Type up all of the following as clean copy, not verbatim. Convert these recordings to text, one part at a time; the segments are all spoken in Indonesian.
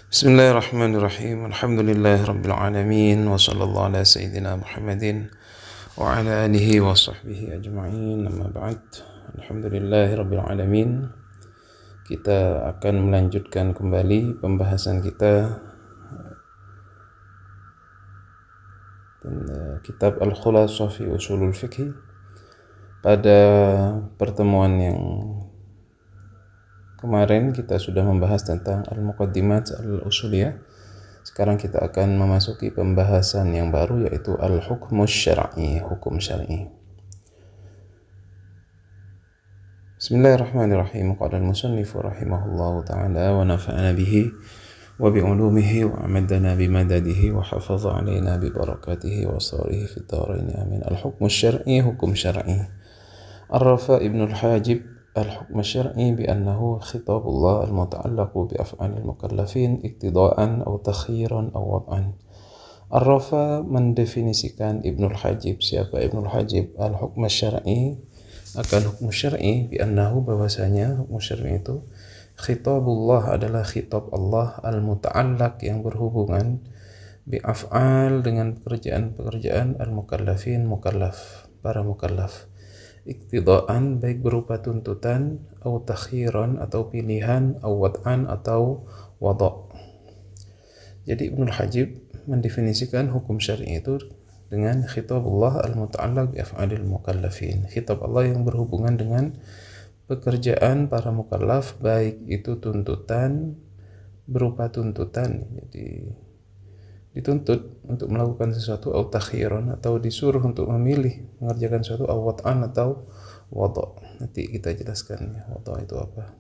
Bismillahirrahmanirrahim. Alhamdulillahirabbil alamin wa sallallahu ala sayyidina Muhammadin wa ala alihi wa sahbihi ajma'in. Amma ba'd. Alhamdulillahirabbil alamin. Kita akan melanjutkan kembali pembahasan kita kitab Al-Khulasah fi Ushulul Fiqh. Pada pertemuan yang kemarin kita sudah membahas tentang Al-Muqaddimat Al-Usuliyah. Sekarang kita akan memasuki pembahasan yang baru, yaitu Al-Hukmus Syar'i, hukum syar'i. Bismillahirrahmanirrahim. Qala al-musannif rahimahullahu ta'ala wa nafa'ana bihi wa bi'ulumihi wa amadana bimadadihi wa hafaza alaina bi barakatihi wa asrarihi fid dharain amin. Al-Hukmus Syar'i, hukum syar'i. Ar-Rafa' Ibn al-Hajib الحكم الشرعي بأنه خطاب الله المتعلق بأفعال المكلفين اقتضاء أو تخييرا أو وضعا. Ar-Rafa mendefinisikan Ibnul Hajib. Siapa Ibnul Hajib? Al-Hukm Syar'i, akan hukum syar'i, bi'annahu, bahwasanya hukum syar'i itu khitabullah, adalah khitab Allah, al-muta'allaq, yang berhubungan, bi'af'al, dengan pekerjaan-pekerjaan, al-mukallafin, mukallaf, para mukallaf, iktidaan, baik berupa tuntutan, atau takhiran, atau pilihan, atau wad'an, atau wada'. Jadi Ibnul Hajib mendefinisikan hukum syar'i itu dengan khitabullah al-muta'allaq bi af'alil mukallafin, khitab Allah yang berhubungan dengan pekerjaan para mukallaf, baik itu tuntutan, berupa tuntutan, jadi dituntut untuk melakukan sesuatu, atau takhiran, atau disuruh untuk memilih mengerjakan sesuatu, atau wad'an, atau wada'. Nanti kita jelaskan ya, wada' itu apa.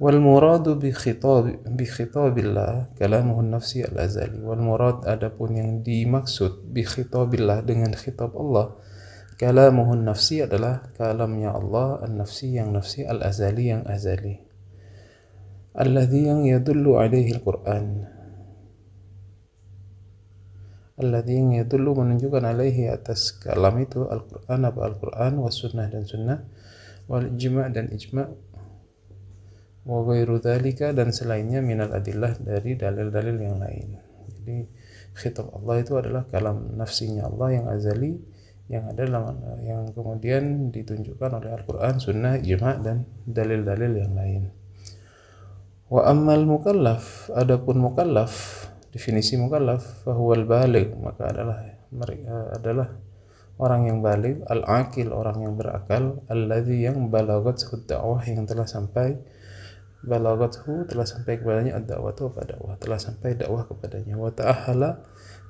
Wal muradu bi khitabillah kalamuhu nafsi al-azali. Wal murad, adapun yang dimaksud, bi khitabillah, dengan khitab Allah, kalamuhu nafsi, adalah kalamnya Allah, an-nafsi, yang nafsi, al-azali, yang azali, alladhi, yang yadullu alaihi al-Qur'an, alladhi, yang yadullu, menunjukkan, alaihi, atas kalam itu, Al-Quran, apa Al-Quran, was sunnah, dan sunnah, wal ijma', dan ijma', wa ghairu dhalika, dan selainnya, minal adillah, dari dalil-dalil yang lain. Jadi khitab Allah itu adalah kalam nafsinya Allah yang azali, yang ada yang kemudian ditunjukkan oleh Al-Quran, sunnah, ijma', dan dalil-dalil yang lain. Wa ammal mukallaf, adapun mukallaf, definisi mukallaf, fahuwal baligh, maka adalah orang yang baligh, al-aqil, orang yang berakal, alladzi, yang balaghathu ad-da'wah, yang telah sampai, balaghathu, telah sampai kepadanya, ad-da'watu, apa dakwah, telah sampai dakwah kepadanya, wa ta'ahala,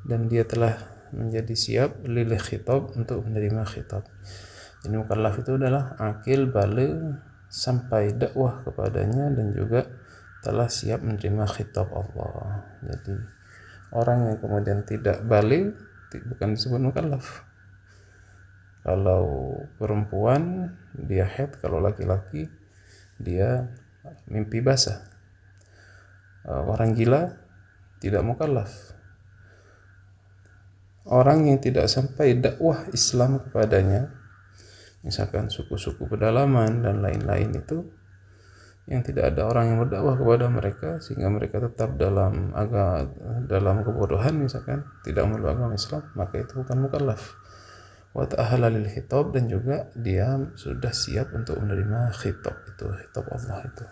dan dia telah menjadi siap, lil khitab, untuk menerima khitab. Jadi mukallaf itu adalah aqil, baligh, sampai dakwah kepadanya, dan juga telah siap menerima khitab Allah. Jadi orang yang kemudian tidak baligh bukan disebut mukallaf. Kalau perempuan dia haid, kalau laki-laki dia mimpi basah. Orang gila tidak mukallaf. Orang yang tidak sampai dakwah Islam kepadanya, misalkan suku-suku pedalaman dan lain-lain, itu yang tidak ada orang yang berdakwah kepada mereka, sehingga mereka tetap dalam kebodohan, misalkan tidak memeluk agama Islam, maka itu bukan mukallaf. Wa ta'ahala lil khitab, dan juga dia sudah siap untuk menerima khitab itu, khitab Allah itu.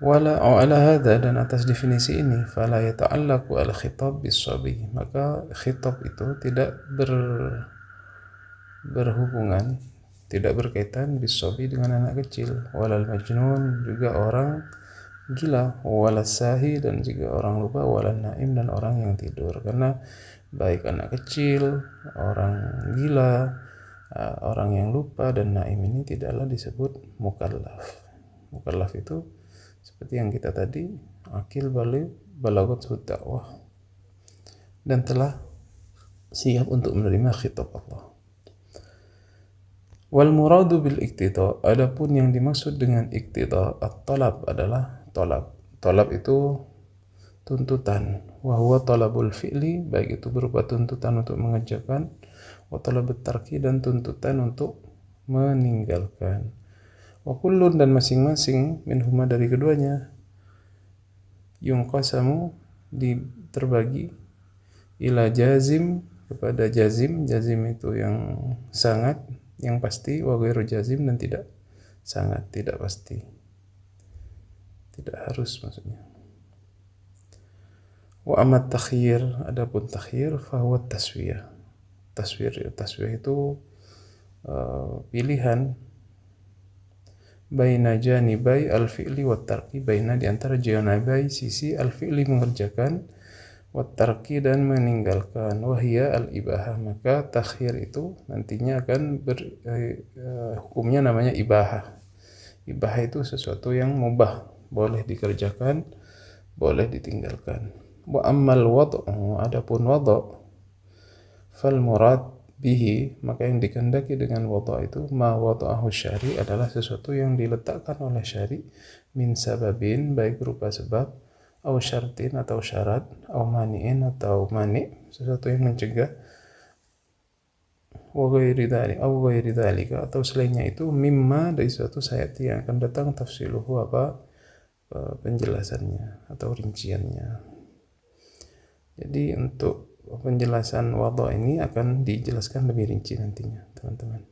Wala ala hadza, dan atas definisi ini, fala yata'allaqu al khitab bis sabi, maka khitab itu tidak berhubungan, tidak berkaitan bisabi, dengan anak kecil, walal majnun, juga orang gila, walal sahi, dan juga orang lupa, walal naim, dan orang yang tidur. Karena baik anak kecil, orang gila, orang yang lupa, dan naim ini tidaklah disebut mukallaf. Mukallaf itu seperti yang kita tadi, akil, baligh, balaghathu dakwah, dan telah siap untuk menerima khitab Allah. Wal muradu bil iqtida, adapun yang dimaksud dengan iqtida, at-talab, adalah talab. Talab itu tuntutan. Wa huwa talabul fi'li, baik itu berupa tuntutan untuk mengerjakan, wa talabut tarki, dan tuntutan untuk meninggalkan. Wa kullun dan masing-masing minhuma dari keduanya yunqasamu terbagi ila jazim kepada jazim itu yang sangat, yang pasti, wa ghairu jazim dan tidak sangat, tidak pasti, tidak harus maksudnya. Wa amat takhyir, adapun takhyir fahuwa taswiyah. Taswiyah itu pilihan baina janibai al-fi'li wa tarki, baina di antara janibai sisi al-fi'li mengerjakan wa tarki dan meninggalkan, wahia al-ibahah, maka takhir itu nantinya akan hukumnya namanya ibahah. Ibahah itu sesuatu yang mubah, boleh dikerjakan, boleh ditinggalkan. Wa ammal wad'u, adapun wad'u, fal murad bihi, maka yang dikehendaki dengan wada' itu ma wada'ahu syari, adalah sesuatu yang diletakkan oleh syari min sababin, baik berupa sebab, au syartin atau syarat, au mani'in atau mani', sesuatu yang mencegah, wa ghairi dzalika atau selainnya itu, mimma dari suatu sayati yang akan datang tafsiluhu apa penjelasannya atau rinciannya. Jadi untuk penjelasan wada' ini akan dijelaskan lebih rinci nantinya, teman-teman.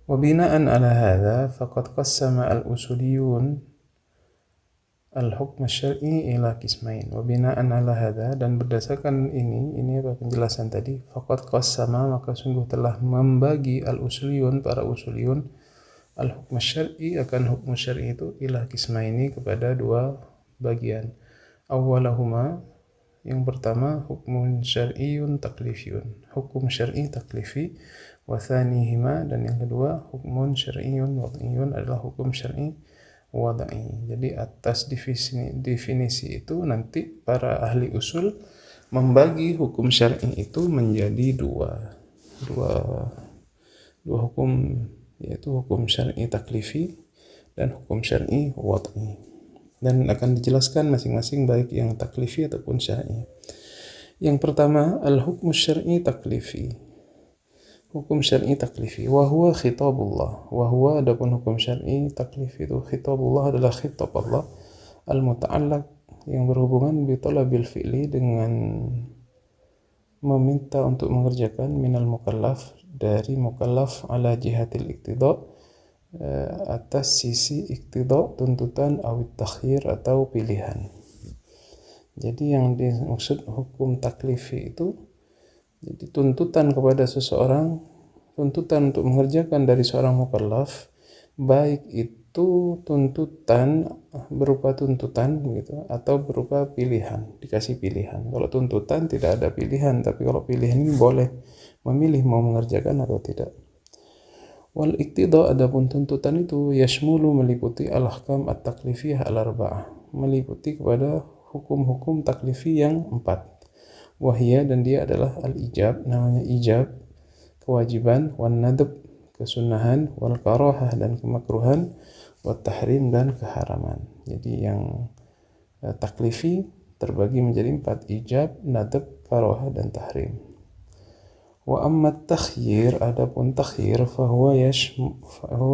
Wa bina'an ala hadza faqad qassama al-usuliyun al-hukm asy-syar'i ila qismain. Wa bina'an ala hadza, dan berdasarkan ini apa penjelasan tadi, faqad qassama, maka sungguh telah membagi al-usuliyun, para usuliyun, al-hukm asy-syar'i, akan hukum syar'i itu ila qismaini, kepada dua bagian. Awwalahuma, yang pertama, hukmun syar'iyyun taklifiyun, hukum syar'i taklifi, wa thanihima, dan yang kedua, hukmun syar'iyyun wad'iyyun, adalah hukum syar'i wad'i. Jadi atas definisi itu nanti para ahli usul membagi hukum syar'i itu menjadi dua hukum, yaitu hukum syar'i taklifi dan hukum syar'i wad'i. Dan akan dijelaskan masing-masing baik yang taklifi ataupun syar'i. Yang pertama, al-hukmu syar'i taklifi. Hukum syar'i taklifi, wa huwa khitabullah. Wa huwa, adapun hukum syar'i taklifi itu khitabullah, adalah khitab Allah, al-muta'allaq, yang berhubungan bi talabil fi'li, dengan meminta untuk mengerjakan, minal mukallaf, dari mukallaf, ala jihatil iqtida', atas sisi iqtida', tuntutan, awit takhir, atau pilihan. Jadi yang dimaksud hukum taklifi itu, jadi tuntutan kepada seseorang, tuntutan untuk mengerjakan dari seorang mukallaf, baik itu tuntutan berupa tuntutan gitu, atau berupa pilihan, dikasih pilihan. Kalau tuntutan tidak ada pilihan, tapi kalau pilihan ini boleh memilih mau mengerjakan atau tidak. Wal iqtida', adapun tuntutan itu, yashmulu, meliputi, al-ahkam at-taklifiyah al-arba'ah, meliputi kepada hukum-hukum taklifi yang 4. Wahiyah, dan dia adalah al-ijab, namanya ijab, kewajiban, wan nadab, kesunahan, wal karahah, dan kemakruhan, wat tahrim, dan keharaman. Jadi yang taklifi terbagi menjadi 4, ijab, nadab, karahah, dan tahrim. Wa amma takhyir, adapun takhyir, fahuwa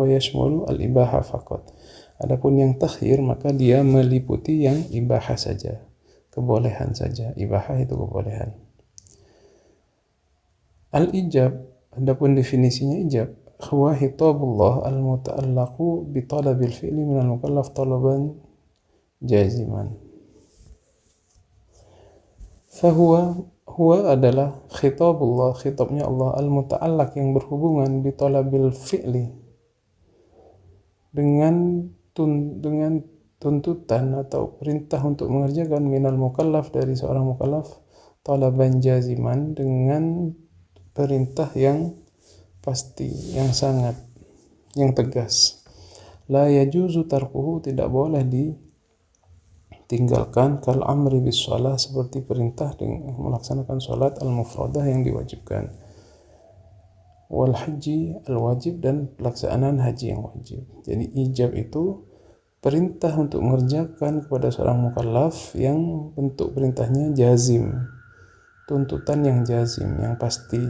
yashmulu al-ibahah faqat. Adapun yang takhyir, maka dia meliputi yang ibahah saja, kebolehan saja. Ibahah itu kebolehan. Al-ijab, adapun definisinya ijab, huwa hitabullah al-muta'allaqu bi talabil fi'li minal mukallaf talaban jaziman. Fahuwa, huwa adalah khitabullah, khitabnya Allah, al-muta'allaq, yang berhubungan bi talabil fi'li, dengan tuntutan atau perintah untuk mengerjakan, minal mukallaf, dari seorang mukallaf, talaban jaziman, dengan perintah yang pasti, yang sangat, yang tegas. La yajuzu tarkuhu, tidak boleh ditinggalkan, kal amri bis shalah, seperti perintah dengan melaksanakan salat al-mufradah, yang diwajibkan, wal haji al-wajib, dan pelaksanaan haji yang wajib. Jadi ijab itu perintah untuk mengerjakan kepada seorang mukallaf yang bentuk perintahnya jazim, tuntutan yang jazim, yang pasti,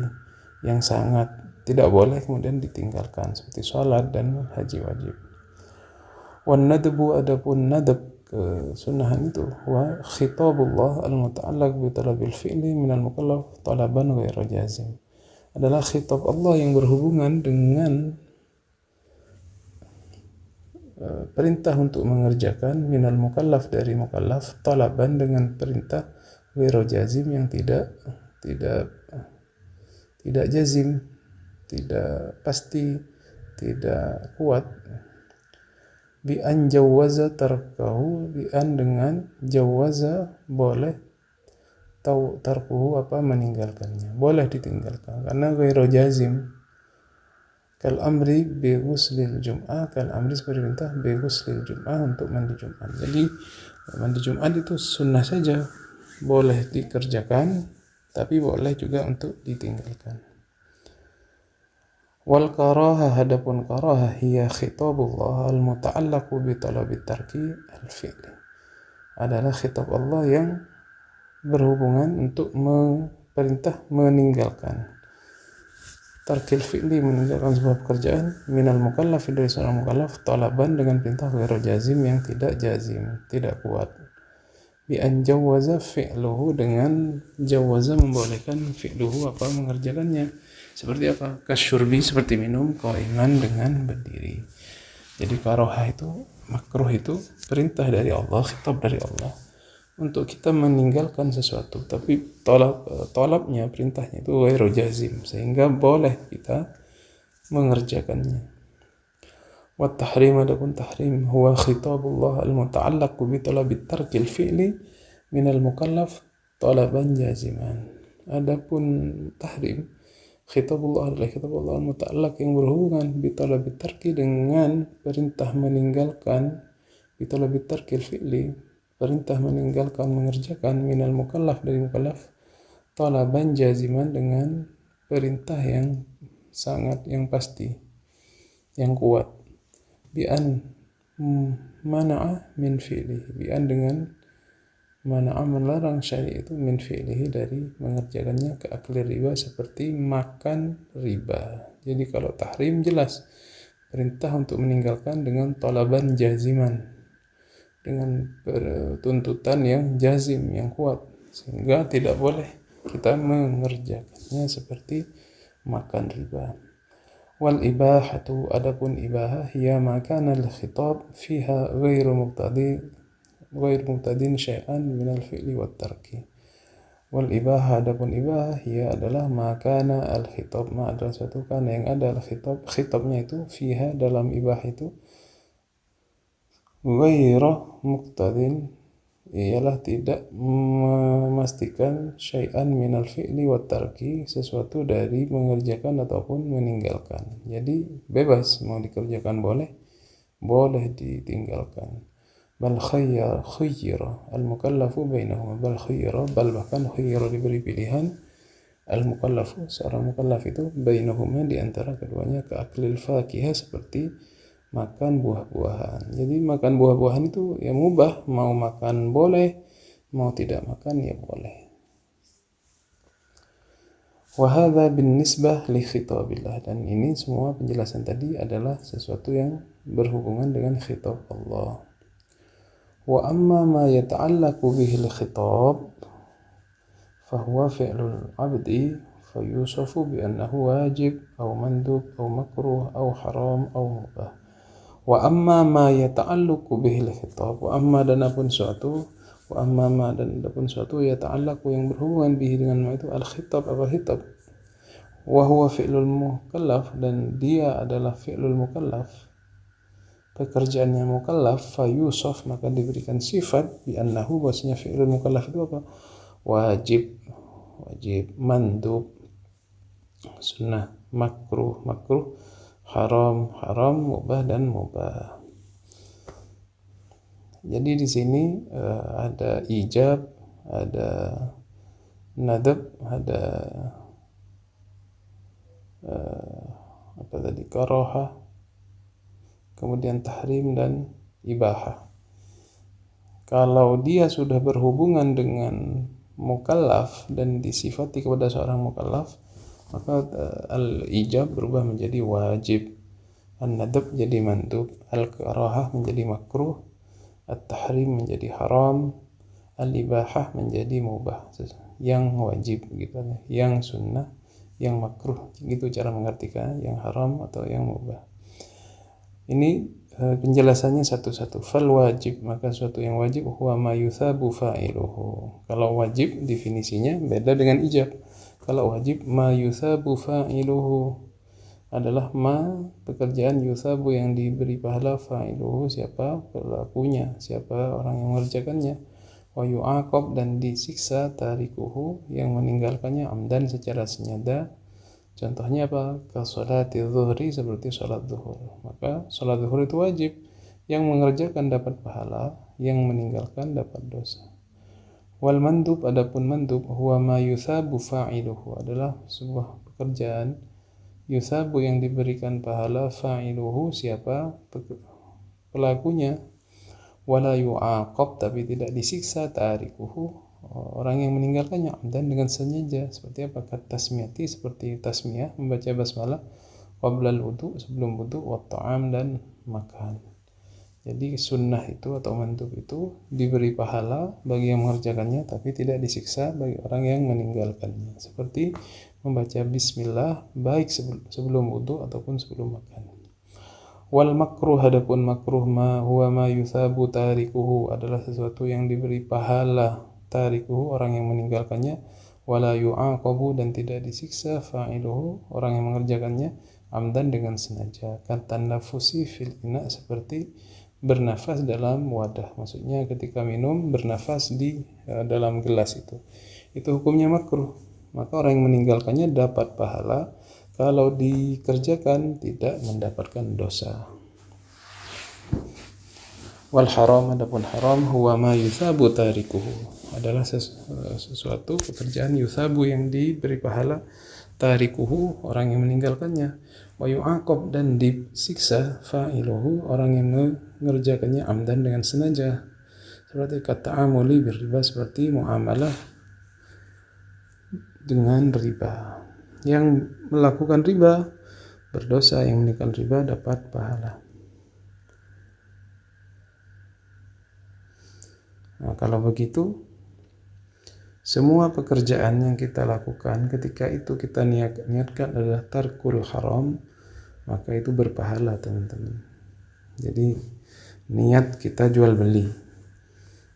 yang sangat, tidak boleh kemudian ditinggalkan seperti sholat dan haji wajib. Wan nadbu, adapun nadab kesunahan itu wa khitabullah al-muta'allaq bi talabil fi'li minal mukallaf talaban ghairu jazim, adalah khitab Allah yang berhubungan dengan perintah untuk mengerjakan minal mukallaf, dari mukallaf, talaban dengan perintah ghairu jazim yang tidak jazim, tidak pasti, tidak kuat. Bi an jawaza tarkahu, bi an dengan jawaza boleh, tahu tarkuhu apa meninggalkannya, boleh ditinggalkan karena ghairu jazim. Kal amri bi ghuslil jum'ah, kal amri seperti perintah bi ghuslil jum'ah, untuk mandi Jumat. Jadi mandi Jumat itu sunnah saja, boleh dikerjakan tapi boleh juga untuk ditinggalkan. Wal karahah, hadapun karahah hiya khitabullah al-muta'allaqu bi talabi tarki al-fi'li, adalah khitab Allah yang berhubungan untuk perintah meninggalkan tarkil fi'li, meninggalkan sebuah pekerjaan, minal mukallaf, dari seorang mukallaf, talaban dengan perintah ghairu jazim yang tidak jazim, tidak kuat. Bi an jawaza fi'luhu, dengan jawaza membolehkan, fi'luhu apa mengerjakannya, seperti apa? Kasyurbi, seperti minum, qaiman dengan berdiri. Jadi karohah itu, makruh itu perintah dari Allah, khitab dari Allah untuk kita meninggalkan sesuatu, tapi tolabnya, perintahnya itu ghairu jazim, sehingga boleh kita mengerjakannya. Wa tahrim, adapun tahrim huwa khitabullah al-muta'allaq bi talabi tarkil fi'li minal mukallaf talaban jaziman. Adapun tahrim, khitabullah adalah khitabullah al-muta'allaq yang berhubungan bi talabi tarki, dengan perintah meninggalkan, bi talabi tarkil fi'li, perintah meninggalkan, mengerjakan, minal mukallaf, dari mukallaf, talaban jaziman, dengan perintah yang sangat, yang pasti, yang kuat. Bi'an mana'a min fi'lihi, bi'an dengan mana'a, melarang syari' itu, min fi'lihi, dari mengerjakannya, ke akli riba, seperti makan riba. Jadi kalau tahrim jelas perintah untuk meninggalkan dengan talaban jaziman, dengan tuntutan yang jazim, yang kuat, sehingga tidak boleh kita mengerjakannya seperti makan riba. Wal ibahatu, adapun ibahah, hiya ma kana al-khitab fiha ghairu muqtadin syai'an min al-fi'li wat tarki. Wal ibahah, adapun ibahah, hiya adalah ma kana al-khitab, ma adalah suatu kana yang ada al-khitab, khitabnya itu, fiha dalam ibahah itu, ghairu muqtadin, ialah tidak memastikan, syai'an minal fi'li wat tarki, sesuatu dari mengerjakan ataupun meninggalkan. Jadi bebas, mau dikerjakan boleh, boleh ditinggalkan. Bal khayyara al-mukallafu bainahuma, bal khayyara, bal bahkan khayyara, diberi pilihan, al-mukallafu, seorang mukallaf itu, bainahuma, di antara keduanya, ke aklil fakihah, seperti makan buah-buahan. Jadi makan buah-buahan itu ya mubah, mau makan boleh, mau tidak makan ya boleh. Wa hadza binnisbah li khitabillah, dan ini semua penjelasan tadi adalah sesuatu yang berhubungan dengan khitab Allah. Wa amma ma yata'allaqu bihi al-khitab fa huwa fi'lul 'abdi fayusafu bi annahu wajib aw mandub aw makruh aw haram aw mubah. Wa amma ma yata'allaqu bihil khitab, wa amma, dan adapun suatu, wa amma ma, dan adapun suatu, yata'allaqu, yang berhubungan bihi, dengan ma itu, al-khitab, apa khitab, wa huwa fi'lul mukallaf, dan dia adalah fi'lul mukallaf, pekerjaannya mukallaf, fa yusaf, maka diberikan sifat, bi annahu, bahwasanya fi'lul mukallaf itu apa, wajib, mandub, sunnah, makruh, haram, mubah, dan mubah. Jadi di sini ada ijab, ada nadab, ada karohah, kemudian tahrim, dan ibahah. Kalau dia sudah berhubungan dengan mukallaf dan disifati kepada seorang mukallaf, maka al-ijab berubah menjadi wajib, an-nadab jadi mandub, al-karahah menjadi makruh, at-tahrim menjadi haram, al-ibahah menjadi mubah, yang wajib gitu, yang sunnah, yang makruh, gitu cara mengartikan yang haram atau yang mubah. Ini penjelasannya satu-satu. Fal wajib, maka suatu yang wajib, huwa ma yuthabu fa'iluhu. Kalau wajib definisinya beda dengan ijab. Kalau wajib, ma yuthabu fa'iluhu adalah ma pekerjaan, yuthabu yang diberi pahala, fa'iluhu siapa pelakunya, siapa orang yang mengerjakannya, wa yu'aqab dan disiksa tarikuhu yang meninggalkannya, amdan secara sengaja. Contohnya apa? Kasolati zuhri, seperti sholat zuhur. Maka sholat zuhur itu wajib, yang mengerjakan dapat pahala, yang meninggalkan dapat dosa. Wal mandub, adapun mandub, huwa ma yuthabu fa'iluhu adalah sebuah pekerjaan, yuthabu yang diberikan pahala, fa'iluhu siapa pelakunya, wala yu'aqab tapi tidak disiksa, tarikuhu orang yang meninggalkannya, dan dengan sengaja. Seperti apa? Tasmiyati, seperti tasmiyah, membaca basmalah, qablal wudu, sebelum wudu, wa ta'am dan makan. Jadi sunnah itu atau mandub itu diberi pahala bagi yang mengerjakannya, tapi tidak disiksa bagi orang yang meninggalkannya. Seperti membaca bismillah baik sebelum wudu ataupun sebelum makan. Wal makruh, adapun makruh, ma huwa ma yuthabu tarikuhu adalah sesuatu yang diberi pahala, tarikuhu orang yang meninggalkannya, wala yu'aqabu dan tidak disiksa, fa'iluhu orang yang mengerjakannya, amdan dengan sengaja. Kata nafusi fil ina, seperti bernafas dalam wadah, maksudnya ketika minum bernafas di dalam gelas itu hukumnya makruh, maka orang yang meninggalkannya dapat pahala, kalau dikerjakan tidak mendapatkan dosa. Wal haram, adapun haram, huwa ma yuthabu tarikuhu adalah sesuatu pekerjaan, yuthabu yang diberi pahala, tarikuhu orang yang meninggalkannya, wa yu'aqab dan disiksa, fa'iluhu orang yang mengerjakannya, amdan dengan sengaja. Seperti kata amuli berriba, seperti muamalah dengan riba. Yang melakukan riba berdosa, yang meninggalkan riba dapat pahala. Nah, kalau begitu semua pekerjaan yang kita lakukan ketika itu kita niatkan adalah tarkul haram, maka itu berpahala, teman-teman. Jadi niat kita jual beli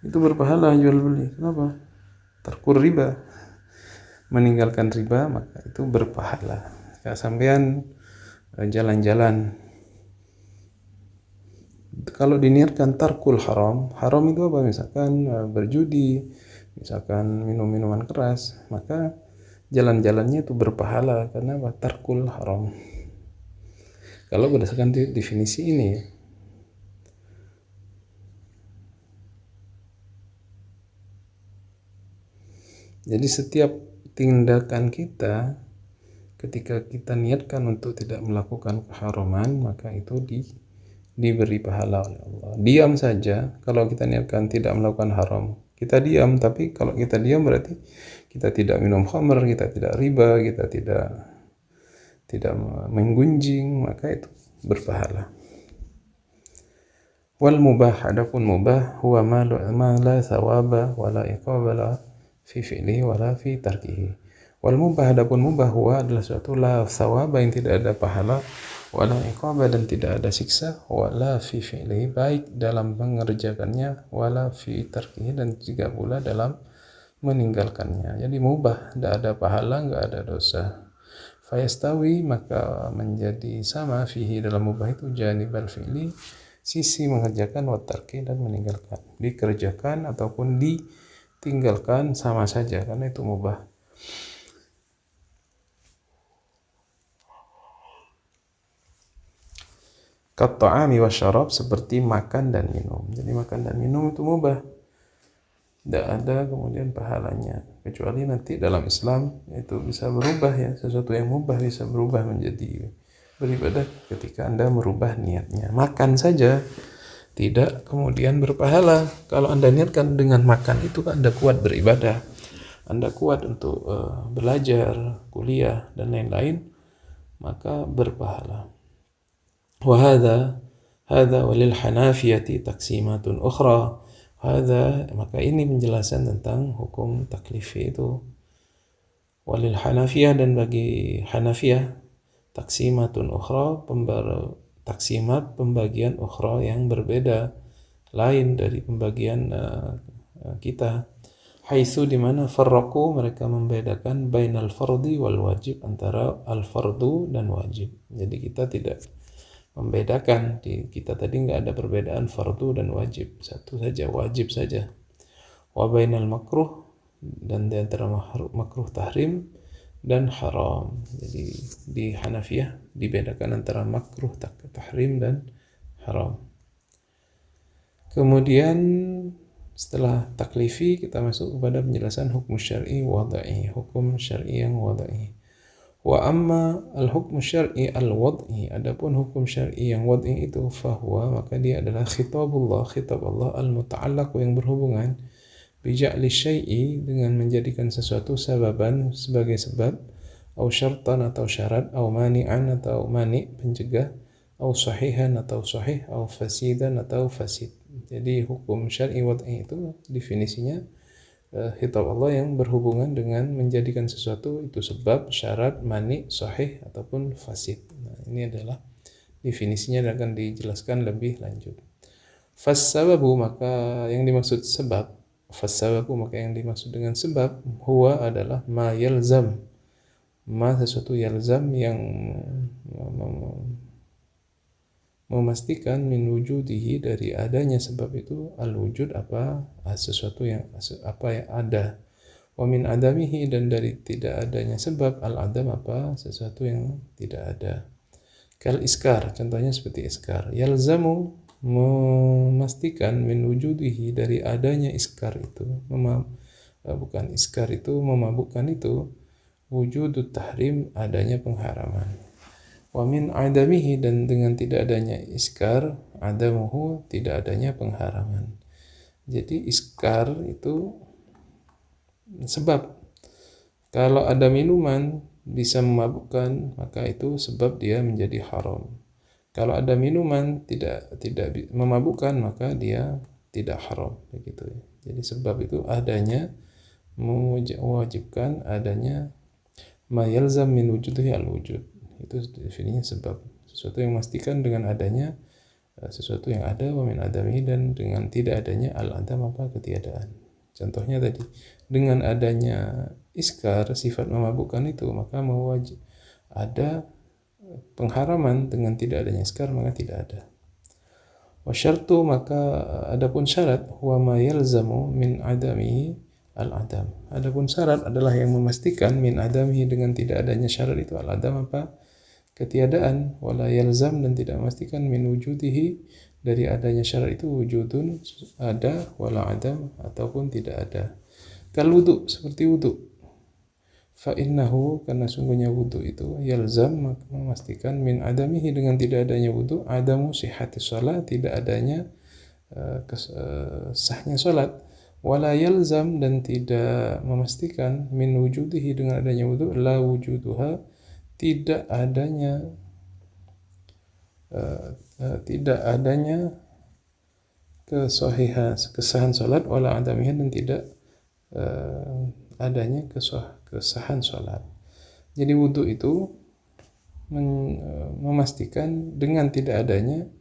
itu berpahala, jual beli. Kenapa? Tarkul riba, meninggalkan riba, maka itu berpahala. Kayak sampean jalan-jalan, kalau diniatkan tarkul haram, haram itu apa? Misalkan berjudi, misalkan minum minuman keras, maka jalan-jalannya itu berpahala karena apa? Tarkul haram. Kalau berdasarkan definisi ini ya. Jadi setiap tindakan kita ketika kita niatkan untuk tidak melakukan keharaman, maka itu diberi pahala oleh Allah. Diam saja, kalau kita niatkan tidak melakukan haram, kita diam, tapi kalau kita diam berarti kita tidak minum khamr, kita tidak riba, kita tidak menggunjing, maka itu berpahala. Wal mubah, adapun mubah, huwa ma la thawaba wa la iqaba fi fi'lihi wa la fi tarkihi. Wal mubah, adapun mubah, huwa adalah suatu la thawaba yang tidak ada pahala, wala iqaba dan tidak ada siksa, wala fi fi'lihi baik dalam mengerjakannya, wala fi tarkihi dan juga pula dalam meninggalkannya. Jadi mubah, tidak ada pahala, enggak ada dosa. Fayastawi, maka menjadi sama, fihi dalam mubah itu, janibal fi'li, sisi mengerjakan, wa tarki dan meninggalkan. Dikerjakan ataupun ditinggalkan sama saja karena itu mubah. Katta'ami wa syarab, seperti makan dan minum. Jadi makan dan minum itu mubah, tidak ada kemudian pahalanya, kecuali nanti dalam Islam itu bisa berubah ya, sesuatu yang mubah bisa berubah menjadi beribadah ketika Anda merubah niatnya. Makan saja tidak kemudian berpahala. Kalau Anda niatkan dengan makan itu Anda kuat beribadah, Anda kuat untuk belajar, kuliah dan lain-lain, maka berpahala. Wa hadza walil hanafiyati taksimatun ukhra. Maka ini penjelasan tentang hukum taklifi itu. Walil hanafiyah, dan bagi Hanafiyah, taksimatun ukhra, taksimat pembagian ukhra yang berbeda, lain dari pembagian kita. Haitsu, di mana farraqu, mereka membedakan bainal fardi wal wajib, antara al fardu dan wajib. Jadi kita tidak membedakan, di kita tadi nggak ada perbedaan fardu dan wajib, satu saja, wajib saja. Wa bainal makruh, dan di antara makruh tahrim dan haram. Jadi di Hanafiyah dibedakan antara makruh tahrim dan haram. Kemudian setelah taklifi kita masuk kepada penjelasan hukum syar'i wad'i, hukum syar'i yang wad'i. Wa amma al-hukm syar'i al-wad'i, adapun hukum syar'i yang wad'i itu, fahuwa, maka dia adalah khitab Allah al-muta'allaq, yang berhubungan bija'li syai'i, dengan menjadikan sesuatu sababan, sebagai sebab, au syartan, atau syarat, au mani'an, atau mani', pencegah, au sahihan, atau sahih, au fasidan, atau fasid. Jadi hukum syar'i wad'i itu definisinya khitab Allah yang berhubungan dengan menjadikan sesuatu itu sebab, syarat, mani, sahih, ataupun fasid. Nah, ini adalah definisinya dan akan dijelaskan lebih lanjut. Fassababu, maka yang dimaksud sebab, maka yang dimaksud dengan sebab, huwa adalah ma yalzam, sesuatu yalzam yang memastikan min wujudihi, dari adanya sebab itu, al wujud, sesuatu yang ada, wa min adamihi, dan dari tidak adanya sebab, al adam, sesuatu yang tidak ada. Kal iskar, contohnya seperti iskar. Yalzamu, memastikan, min wujudihi, dari adanya iskar itu, iskar itu, memabukkan itu, wujudut tahrim, adanya pengharaman. Wa min adamihi, dan dengan tidak adanya iskar, adamuhu, tidak adanya pengharaman. Jadi iskar itu sebab. Kalau ada minuman bisa memabukkan, maka itu sebab dia menjadi haram. Kalau ada minuman tidak memabukkan, maka dia tidak haram, begitu. Jadi sebab itu adanya mewajibkan adanya ma yalzam min wujudihi al-wujud. Itu definisinya sebab, sesuatu yang memastikan dengan adanya sesuatu yang ada, wa min adamihi, dan dengan tidak adanya al-adam, ketiadaan. Contohnya tadi, dengan adanya iskar, sifat memabukkan itu, maka ada pengharaman. Dengan tidak adanya iskar, maka tidak ada. Wa syartu, maka adapun syarat, huwa ma yalzamu min adamihi al-adam. Adapun syarat adalah yang memastikan, min adamihi, dengan tidak adanya syarat itu, al-adam, ketiadaan. Wala yalzam, dan tidak memastikan, min wujudihi, dari adanya syarat itu, wujudun, ada, wala adam, ataupun tidak ada. Kal wudu, seperti wudu. Fa innahu, karena sungguhnya wudu itu, yalzam, memastikan, min adamihi, dengan tidak adanya wudu, adamu sihhati shalat, tidak adanya sahnya salat. Wala yalzam, dan tidak memastikan, min wujudihi, dengan adanya wudu, la wujuduha, tidak adanya kesahan salat, wala adamiha, dan tidak adanya kesahan salat. Jadi wudu itu memastikan dengan tidak adanya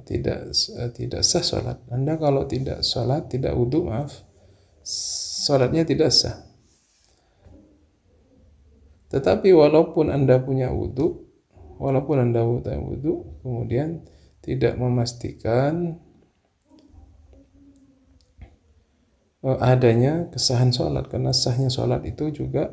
tidak sah salat. Anda kalau tidak salat, tidak wudu, salatnya tidak sah. Tetapi walaupun Anda punya wudu, kemudian tidak memastikan adanya kesahan sholat, karena sahnya sholat itu juga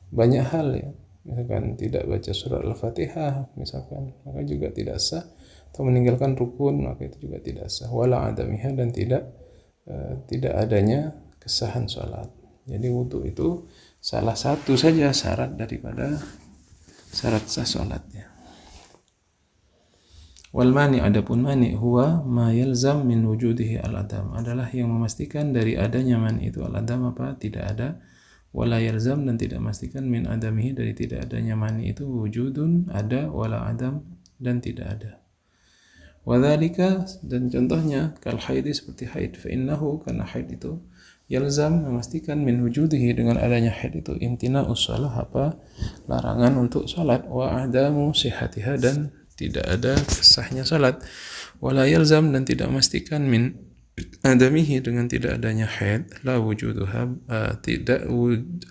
banyak hal, ya. Misalkan tidak baca surat Al-Fatihah, misalkan, maka juga tidak sah. Atau meninggalkan rukun, maka itu juga tidak sah. Wala adamiha, dan tidak adanya kesahan sholat. Jadi wudu itu salah satu saja syarat daripada syarat sah sholatnya. Wal mani, adapun mani, huwa ma yalzam min wujudihi al-adam, adalah yang memastikan dari adanya mani itu al-adam apa? Tidak ada. Wala yalzam, dan tidak memastikan min adamihi, dari tidak adanya mani itu wujudun, ada, wala adam, dan tidak ada. Wadzalika, dan contohnya kal haidi, seperti haid. Fa innahu, karena haid itu yalzam, memastikan min wujudihi, dengan adanya haid itu imtina'us shalah, apa? Larangan untuk salat, wa adamu sihhatiha, dan tidak ada sahnya salat. Wala yalzam, dan tidak memastikan min adamihi, dengan tidak adanya haid, la wujuduha, tidak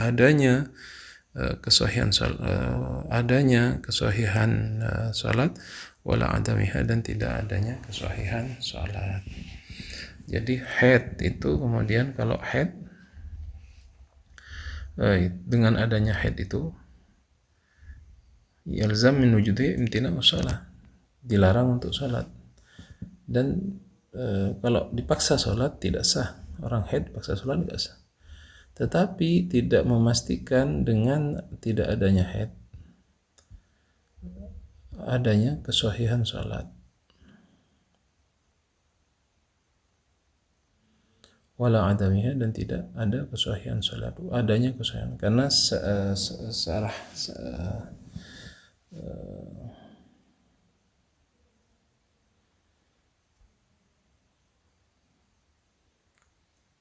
adanya kesahihan salat, adanya kesahihan salat, wala adamiha, dan tidak adanya kesahihan salat. Jadi haid itu kemudian kalau haid, dengan adanya haid itu yalzam min wujudi imtina'us shalah, dilarang untuk salat. Dan kalau dipaksa salat tidak sah. Orang haid paksa salat tidak sah. Tetapi tidak memastikan dengan tidak adanya haid adanya kesahihan salat. Wala adamiha, dan tidak ada kesahihan salat, adanya kesahihan, karena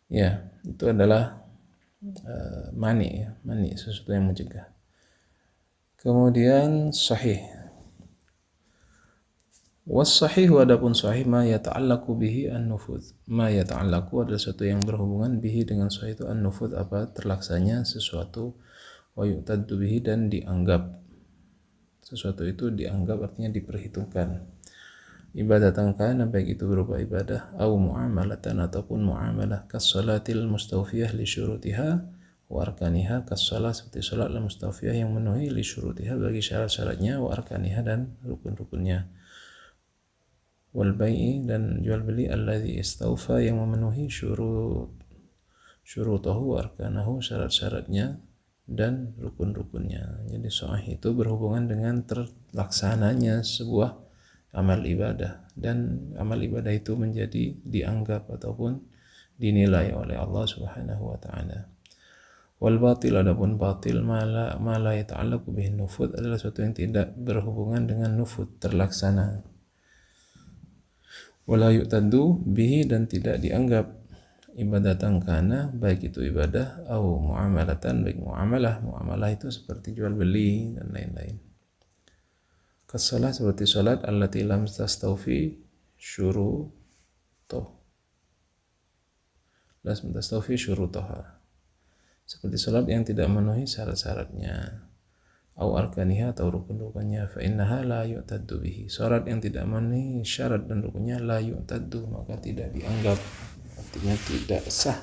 ya, itu adalah mani, sesuatu yang mencegah. Kemudian sahih. Was-sahih, adapun sahih, ma yata'allaqu bihi an-nufudz. Ma yata'allaqu adalah sesuatu yang berhubungan bihi dengan sahih itu an-nufudz, apa? Terlaksanya sesuatu, wa yu'taddu bihi, dan dianggap. Sesuatu itu dianggap artinya diperhitungkan. Ibadatan kana, baik itu berupa ibadah, au muamalatan, ataupun muamalah, kas-salatil mustawfiyah li syurutiha wa arkaniha, kas-salat, seperti salat al-mustawfiyah, yang memenuhi li syurutiha, bagi syarat-syaratnya, wa arkaniha, dan rukun-rukunnya. Wal bai'i, dan jual beli, alladzi istawfa, yang memenuhi syurutahu wa arkanahu, syarat-syaratnya dan rukun-rukunnya. Jadi sahih itu berhubungan dengan terlaksananya sebuah amal ibadah, dan amal ibadah itu menjadi dianggap ataupun dinilai oleh Allah Subhanahu wa taala. Wal batil, adapun batil, ma la yata'allaqu bihi nufud, adalah sesuatu yang tidak berhubungan dengan nufud, terlaksana. Wala yu'taddu bihi, dan tidak dianggap. Ibadatan kana, baik itu ibadah, au muamalatan, baik muamalah itu seperti jual beli dan lain-lain. Kasalah, seperti salat, allati lam tastawfi syurutaha, seperti salat yang tidak memenuhi syarat-syaratnya, au arkaniha, atau rukun-rukunnya, fa innaha la yu'taddu bihi. Salat yang tidak memenuhi syarat dan rukunnya, la yu'taddu, maka tidak dianggap, artinya tidak sah.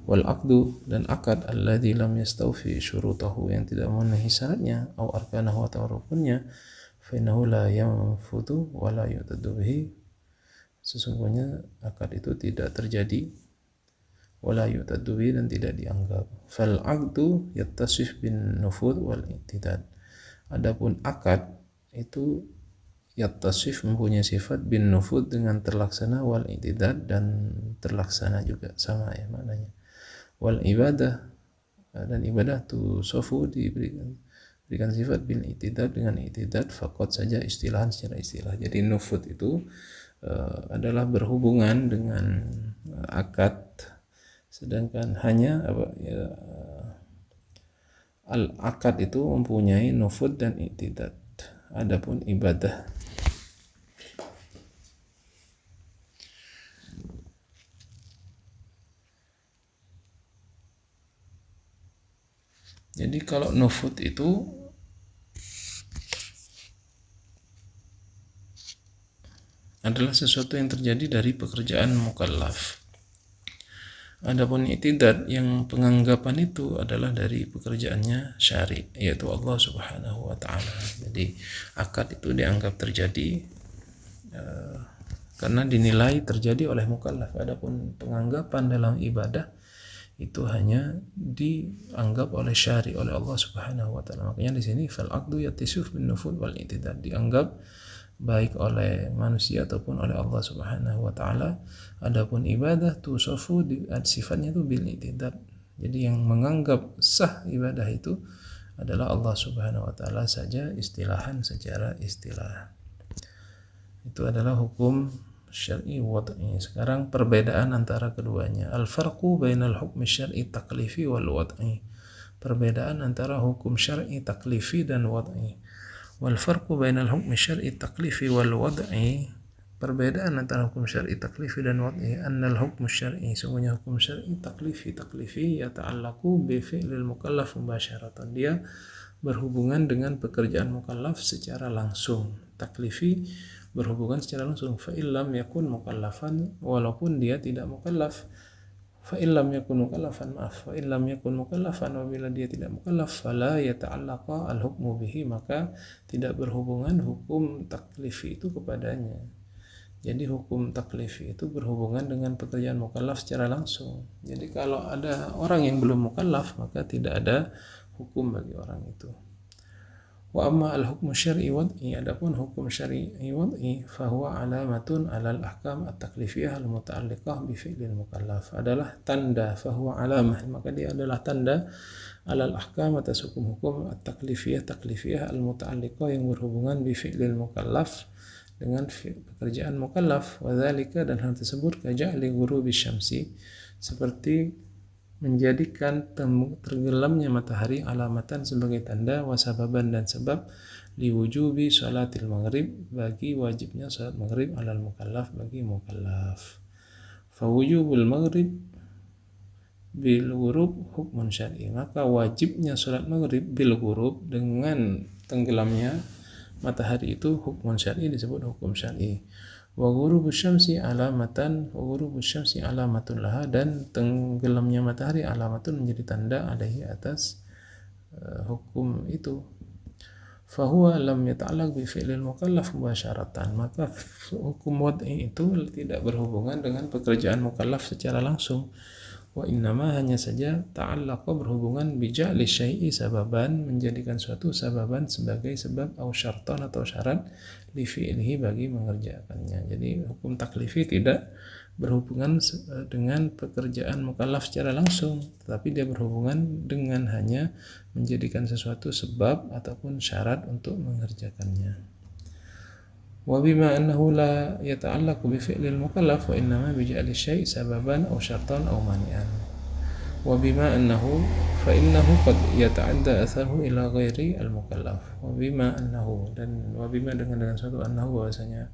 Wal aqdu, dan akad, alladzi lam yastawfi syurutahu, yang tidak memenuhi syaratnya, au arkanahu, atau rukunnya, fa innahu la yanfudu wa la yu'taddu bihi. Sesungguhnya akad itu tidak terjadi, wala yu'taddu bihi, dan tidak dianggap. Fal aqdu yattasif bin nufud wal i'tidad. Adapun akad itu yattasif, mempunyai sifat, bin nufud, dengan terlaksana, wal i'tidad, dan terlaksana juga, sama ya maknanya. Wal ibadah, dan ibadah tu sofu, diberikan sifat bin i'tidad, dengan i'tidad, faqat saja, istilahan, secara istilah. Jadi nufud itu adalah berhubungan dengan akad, sedangkan hanya al-akad itu mempunyai nufud dan i'tidad. Adapun ibadah, jadi kalau nufud itu adalah sesuatu yang terjadi dari pekerjaan mukallaf. Adapun i'tidad, yang penganggapan itu adalah dari pekerjaannya syari, yaitu Allah Subhanahu wa taala. Jadi akad itu dianggap terjadi karena dinilai terjadi oleh mukallaf. Adapun penganggapan dalam ibadah itu hanya dianggap oleh syari, oleh Allah Subhanahu wa taala. Makanya di sini fal aqdu yatisuf bin nufud wal i'tidad, dianggap baik oleh manusia ataupun oleh Allah Subhanahu wa taala. Adapun ibadah tusofu sifatnya itu bil i'tidad. Jadi yang menganggap sah ibadah itu adalah Allah Subhanahu wa taala saja istilahan secara istilah. Itu adalah hukum syar'i wad'i. Sekarang perbedaan antara keduanya. Al-farqu bainal hukmi syar'i taklifi wal wad'i. Perbedaan antara hukum syar'i taklifi dan wad'i. Wal farqu bainal hukmi syar'i taklifi wal wad'i. Perbedaan antara hukum syar'i taklifi dan wad'i, annal hukmu syar'i, sungguhnya hukum syar'i taklifi yata'allaqu bi fi'lil mukallaf mubasyaratan. Dia berhubungan dengan pekerjaan mukallaf secara langsung. Taklifi berhubungan secara langsung. Fa illam yakun mukallafan, walaupun dia tidak mukallaf. Fa illam yakun mukallafan, maaf, fa illam yakun mukallafan, apabila dia tidak mukallaf, fala yata'allaqa al-hukmu bihi, maka tidak berhubungan hukum taklifi itu kepadanya. Jadi hukum taklifi itu berhubungan dengan pekerjaan mukallaf secara langsung. Jadi kalau ada orang yang belum mukallaf, maka tidak ada hukum bagi orang itu. Wa amma al-hukmu syar'i wad'i, adapun hukum syar'i wad'i, fahuwa alamatun alal ahkam at-taklifiyah al-muta'alliqah bi fi'lil mukallaf. Adalah tanda, fahuwa alamah, maka dia adalah tanda alal ahkam atas hukum-hukum at-taklifiyah al-muta'alliqah yang berhubungan bi fi'lil mukallaf, dengan pekerjaan mukallaf. Wadzalika, dan hal tersebut, kaja'li ghurubi syamsi, seperti menjadikan tergelamnya matahari, alamatan sebagai tanda, wasababan dan sebab, liwujubi sholatil maghrib, bagi wajibnya salat maghrib, alal mukallaf, bagi mukallaf. Fawujubul maghrib bil ghurub hukmun syar'i, maka wajibnya salat maghrib bil ghurub, dengan tenggelamnya matahari itu hukum syar'i, disebut hukum syar'i. Wa ghurubus syamsi alamatan, wa ghurubus syamsi alamatun laha, dan tenggelamnya matahari alamatun, menjadi tanda, alaihi, atas hukum itu. Fahuwa lam yata'allaq bi fi'lil mukallaf mubasyaratan, maka hukum wad'i itu tidak berhubungan dengan pekerjaan mukallaf secara langsung. Wa innama, hanya saja, ta'allaqa, berhubungan, bija'li syai'i sababan, menjadikan suatu sababan sebagai sebab, au syartan, atau syarat, li fi'lihi, bagi mengerjakannya. Jadi hukum taklifi tidak berhubungan dengan pekerjaan mukallaf secara langsung, tetapi dia berhubungan dengan hanya menjadikan sesuatu sebab ataupun syarat untuk mengerjakannya. Wa bima annahu la yata'allaqu bi fi'lil mukallaf, wa innama bi ja'li syai' sababan aw syartan aw mani'an. Wa bima annahu, fa innahu qad yata'adda atharuhu ila ghairi al-mukallaf. Wa bima annahu, dan wa bima, dengan suatu annahu, bahwasanya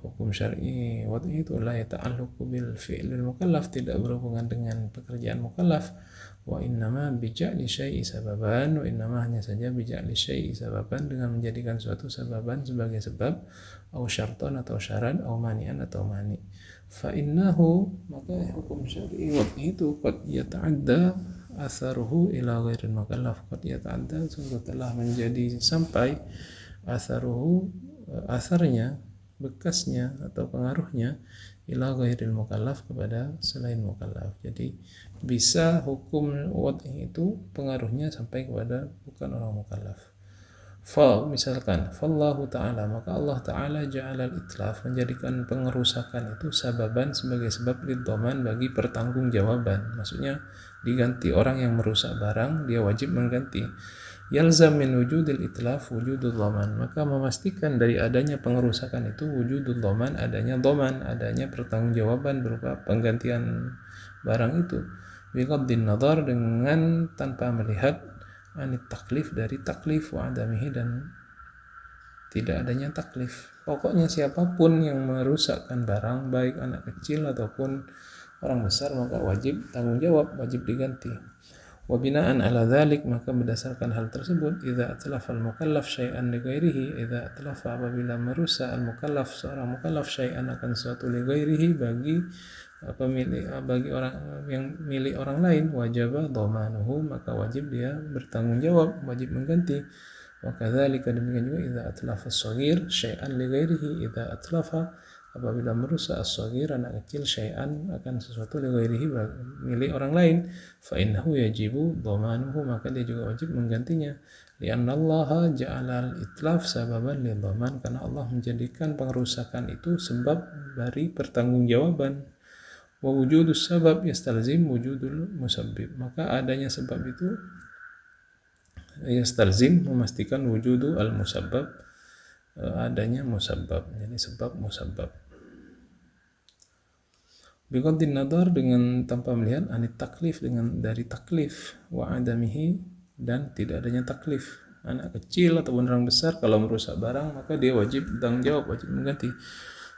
hukum syar'i wad'i itu la yata'allaqu bil fi'lil mukallaf, tidak berhubungan dengan pekerjaan mukallaf. Wa innama bija'li syai'i sababan, wa innama, hanya saja, bija'li syai'i sababan, dengan menjadikan suatu sababan sebagai sebab, au syartan, atau syarat, au mani'an, atau mani. Fa innahu, maka hukum syar'i wad'i itu qad yata'adda atharuhu ila ghairil mukallaf, qad yata'adda, sungguh telah menjadi sampai, atharuhu, atharnya, bekasnya atau pengaruhnya, ila ghairil mukallaf, kepada selain mukallaf. Jadi bisa hukum wad'i itu pengaruhnya sampai kepada bukan orang mukallaf. Fa, misalkan, fallahu ta'ala, maka Allah ta'ala ja'ala al-itlaf, menjadikan pengerusakan itu sababan, sebagai sebab, lidhaman, bagi pertanggungjawaban. Maksudnya diganti orang yang merusak barang, dia wajib mengganti. Yalzam min wujudil itlaf wujudul dhaman, maka memastikan dari adanya pengerusakan itu wujudul dhaman, adanya dhaman, adanya pertanggungjawaban berupa penggantian barang itu. Biqaddin nazar, dengan tanpa melihat, anit taklif, dari taklif, wa adamihi, dan tidak adanya taklif. Pokoknya siapapun yang merusakkan barang, baik anak kecil ataupun orang besar, maka wajib tanggung jawab, wajib diganti. Wa bina'an ala dhalik, maka berdasarkan hal tersebut, idza atlafa al-mukallaf syai'an li ghairihi, idza atlafa, apabila merusak al-mukallaf, seorang mukallaf, syai'an, akan suatu, li ghairihi, bagi pemilik, bagi orang yang milik orang lain, wajaba dhamanuhu, maka wajib dia bertanggung jawab, wajib mengganti. Wa kadzalika, demikian juga, idza atlafa as-shaghir syai'an li ghairihi, idza atlafa, apabila merusak as-shaghir, anak kecil, syai'an, akan sesuatu, li ghairihi, milik orang lain, fa innahu yajibu dhamanuhu, maka dia juga wajib menggantinya. Lianna Allah ja'alal itlaf sababan lidhaman, karena Allah menjadikan pengerusakan itu sebab dari pertanggungjawaban. Wa wujudus sabab yastalzim wujudul musabbib, maka adanya sebab itu yastalzim memastikan wujudu al musabbab, adanya musabbab, jadi sebab musabbab. Biqaddin nadar, dengan tanpa melihat, anit taklif, dengan dari taklif, wa adamihi, dan tidak adanya taklif. Anak kecil ataupun orang besar kalau merusak barang maka dia wajib bertanggung jawab, wajib mengganti.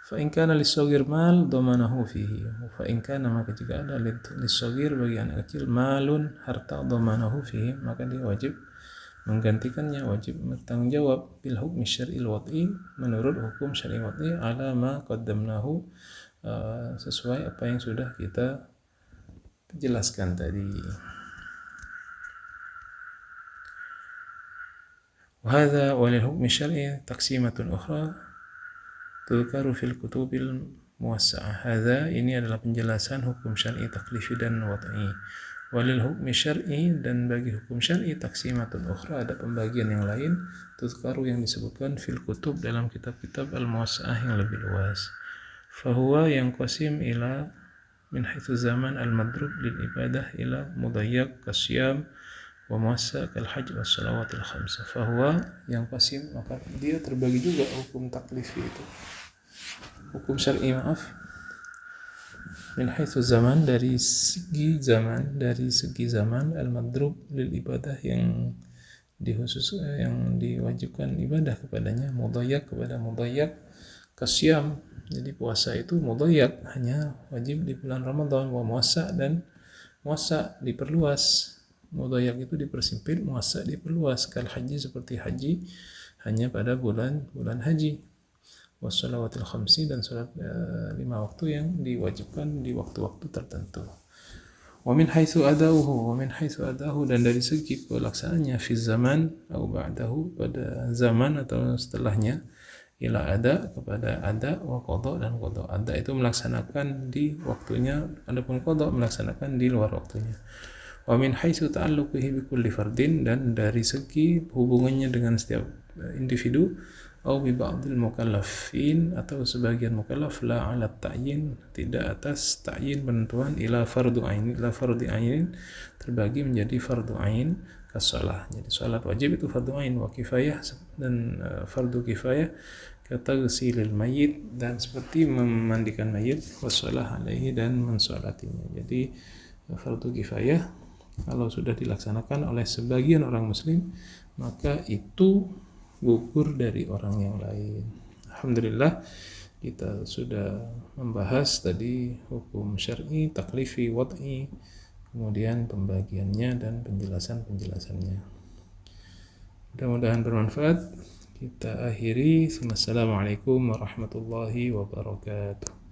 Fa in kana lis-shaghir mal dhamanahu fihi, fa in kana, maka jika ada lis-shaghir bagi anak kecil malun, harta, dhamanahu fihi, maka dia wajib menggantikannya, wajib bertanggung jawab. Bil hukmi syar'il wad'i, menurut hukum syar'i wad'i, ala ma qaddamnahu, sesuai apa yang sudah kita jelaskan tadi. وهذا وللحكم الشرعي تقسيمة أخرى تذكر في الكتب الموسعة. هذا, ini adalah penjelasan hukum syar'i taklifi dan wad'i. Walil hukmi syar'i, dan bagi hukum syar'i, taksimatun ukhra, ada pembagian yang lain, tuzkaru, yang disebutkan fil kutub, dalam kitab-kitab al-muwassa'ah yang lebih luas. Fahuwa yang qasim ila min haitsu zaman al-madrub lil ibadah ila mudayyak kasyam wa muwassa' kal hajj was salawatil khamsah. Fahuwa yang qasim, maka dia terbagi juga hukum taklifi itu, hukum syar'i, min haitsu zaman, dari segi zaman al-madrub lil ibadah, yang yang diwajibkan ibadah kepadanya, mudayyak, kepada mudayyak, kasyam, jadi puasa itu mudayyak, hanya wajib di bulan Ramadan, wa muwassa', dan muwassa' diperluas, mudayyak itu dipersempit, muwassa' diperluas, kal haji, seperti haji hanya pada bulan haji, wassalawatil khamsi, dan salat 5 waktu yang diwajibkan di waktu-waktu tertentu. Wa min haitsu adahu, dan dari segi pelaksanaannya, fi zaman atau ba'dahu, pada zaman atau setelahnya, ila ada, kepada ada, wa qada, dan qada. Ada itu melaksanakan di waktunya, adapun qada melaksanakan di luar waktunya. Wa min haitsu ta'alluqihi bi kulli fardin, dan dari segi hubungannya dengan setiap individu, au bi ba'dil mukallafin, atau sebagian mukallaf, la 'ala ta'yin, tidak atas ta'yin, penentuan, ila fardu ain, terbagi menjadi fardu ain, kasalah, jadi salat wajib itu fardu ain, wa kifayah, dan fardu kifayah, kata ghusilil mayyit, dan seperti memandikan mayit, wassalah alaihi, dan mensolatinya. Jadi fardu kifayah kalau sudah dilaksanakan oleh sebagian orang muslim, maka itu gugur dari orang yang lain. Alhamdulillah, kita sudah membahas tadi hukum syar'i, taklifi, wad'i, kemudian pembagiannya dan penjelasannya. Mudah-mudahan bermanfaat. Kita akhiri. Assalamualaikum warahmatullahi wabarakatuh.